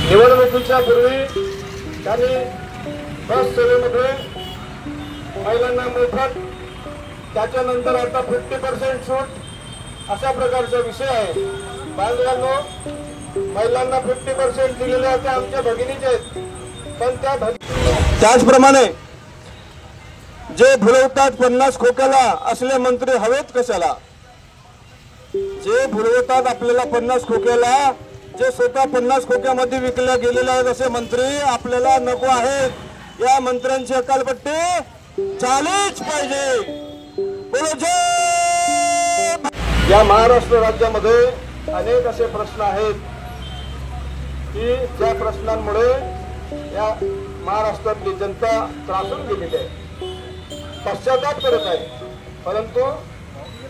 निवडणुकीच्या पूर्वी त्यांनी बस सेवेमध्ये महिलांना मोफत, त्याच्यानंतर आता 50% सूट अशा प्रकारचा विषय आहे। बांधवांनो, महिलांना 50% दिलेले होते आमच्या भगिनीचे आहेत, पण त्याचप्रमाणे जे भुलवतात 50 खोक्याला असले मंत्री हवेत कशाला? जे भुलवतात आपल्याला 50 खोक्याला, जे स्वतः 50 खोक्यामध्ये विकल्या गेलेले आहेत असे मंत्री आपल्याला नको आहेत। या मंत्र्यांची हकालपट्टी झालीच पाहिजे। बोलो जय। या महाराष्ट्र राज्यामध्ये अनेक असे प्रश्न आहेत की ज्या प्रश्नांमुळे या महाराष्ट्रातली जनता त्रासून गेलेली आहे, पश्चाताप करत आहे, परंतु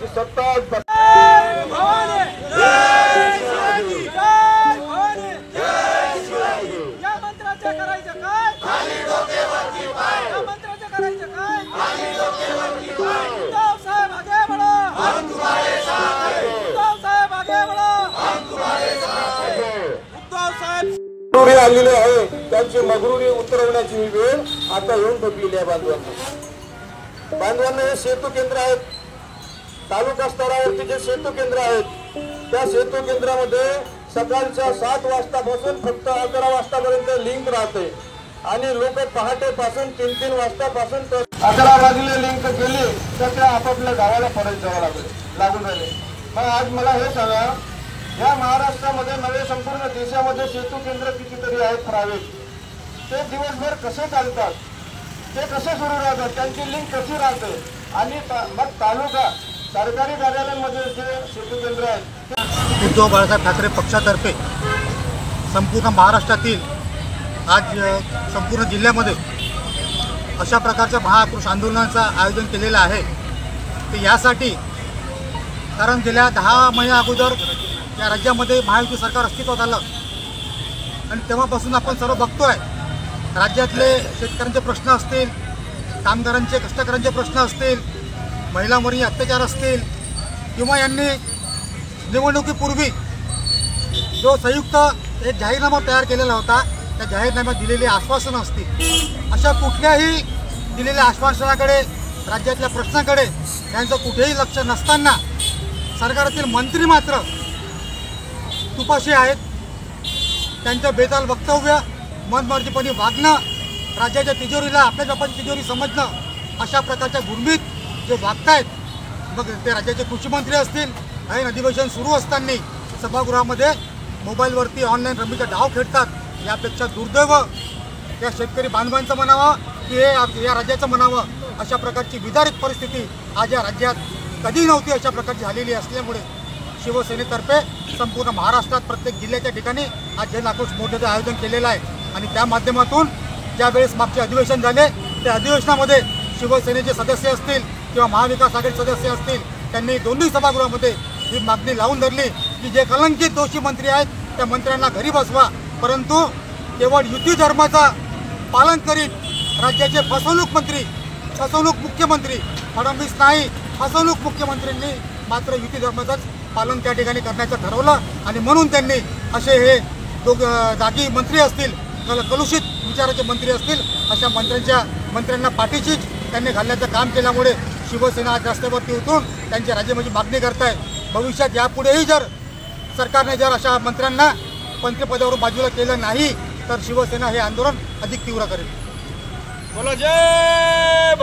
जी सत्ता आलेले आहे, त्यांची मगरुरी उतरवण्याची वेळ आता येऊन ठेपलेली आहे। बांधवांना हे सेतू केंद्र आहेत, तालुका स्तरावरती जे सेतू केंद्र आहेत, त्या सेतू केंद्रामध्ये सकाळच्या 7 वाजतापासून फक्त 11 वाजतापर्यंत लिंक राहते आणि लोक पहाटेपासून 3-3 वाजतापासून 11 वाजले लिंक केली तर त्या आपापल्या गावाला परत जावं लागून राहिले। मग आज मला हे सांगा, या महाराष्ट्रामध्ये नव्हे संपूर्ण देशामध्ये सेतू केंद्र कितीतरी आहेत प्रायव्हेट, ते दिवसभर कसे चालतात, ते कसे सुरू राहतात, त्यांची लिंक कशी राहते आणि मग तालुका सरकारी कार्यालयांमध्ये जे सेतू केंद्र आहेत। उद्धव बाळासाहेब ठाकरे पक्षातर्फे संपूर्ण महाराष्ट्रातील आज संपूर्ण जिल्ह्यामध्ये अशा प्रकारच्या महाआक्रोश आंदोलनाचं आयोजन केलेलं आहे। ते यासाठी कारण गेल्या 10 महिन्या अगोदर या राज्यामध्ये महायुती सरकार अस्तित्वात आलं आणि तेव्हापासून आपण सर्व बघतोय, राज्यातले शेतकऱ्यांचे प्रश्न असतील, कामगारांचे कष्टकऱ्यांचे प्रश्न असतील, महिलांवरील अत्याचार असतील, किंवा यांनी निवडणुकीपूर्वी जो संयुक्त एक जाहीरनामा तयार केलेला होता, त्या जाहीरनाम्यात दिलेली आश्वासनं असतील, अशा कुठल्याही दिलेल्या आश्वासनाकडे, राज्यातल्या प्रश्नाकडे यांचं कुठेही लक्ष नसताना सरकारातील मंत्री मात्र तुपाशी आहेत। त्यांचं बेताल वक्तव्य, मनमर्जीपणे वागणं, राज्याच्या तिजोरीला आपल्या बापाची तिजोरी समजणं, अशा प्रकारच्या गुरमीत जे वागतायत, मग ते राज्याचे कृषी मंत्री असतील, ऐन अधिवेशन सुरू असताना सभागृहामध्ये मोबाईलवरती ऑनलाईन रमीचा डाव खेळतात, यापेक्षा दुर्दैव त्या शेतकरी बांधवांचं म्हणावं की हे या राज्याचं म्हणावं, अशा प्रकारची विदारित परिस्थिती आज या राज्यात कधी नव्हती अशा प्रकारची झालेली असल्यामुळे शिवसेनेतर्फे संपूर्ण महाराष्ट्रात प्रत्येक जिल्ह्याच्या ठिकाणी आज जनआक्रोश मोर्चाचं आयोजन केलेलं आहे। आणि त्या माध्यमातून ज्यावेळेस मागचे अधिवेशन झाले, त्या अधिवेशनामध्ये शिवसेनेचे सदस्य असतील किंवा महाविकास आघाडी सदस्य असतील, त्यांनी दोन्ही सभागृहामध्ये ही मागणी लावून धरली की जे कलंकित दोषी मंत्री आहेत त्या मंत्र्यांना घरी बसवा, परंतु केवळ युती धर्माचा पालन करीत राज्याचे फसवणूक मुख्यमंत्री फडणवीस नाही, फसवणूक मुख्यमंत्र्यांनी मात्र युती धर्माचंच पालन त्या ठिकाणी करण्याचं ठरवलं आणि म्हणून त्यांनी असे हे जागी मंत्री असतील, कलुषित विचाराचे मंत्री असतील, अशा मंत्र्यांना पाठीशीच त्यांनी घालण्याचं काम केल्यामुळे शिवसेना आज रस्त्यावरती उतरून त्यांच्या राज्यामध्ये मागणी करत आहे। भविष्यात यापुढेही जर सरकारने जर अशा मंत्र्यांना मंत्रिपदावरून बाजूला केलं नाही तर शिवसेना हे आंदोलन अधिक तीव्र करेल। बोला जय।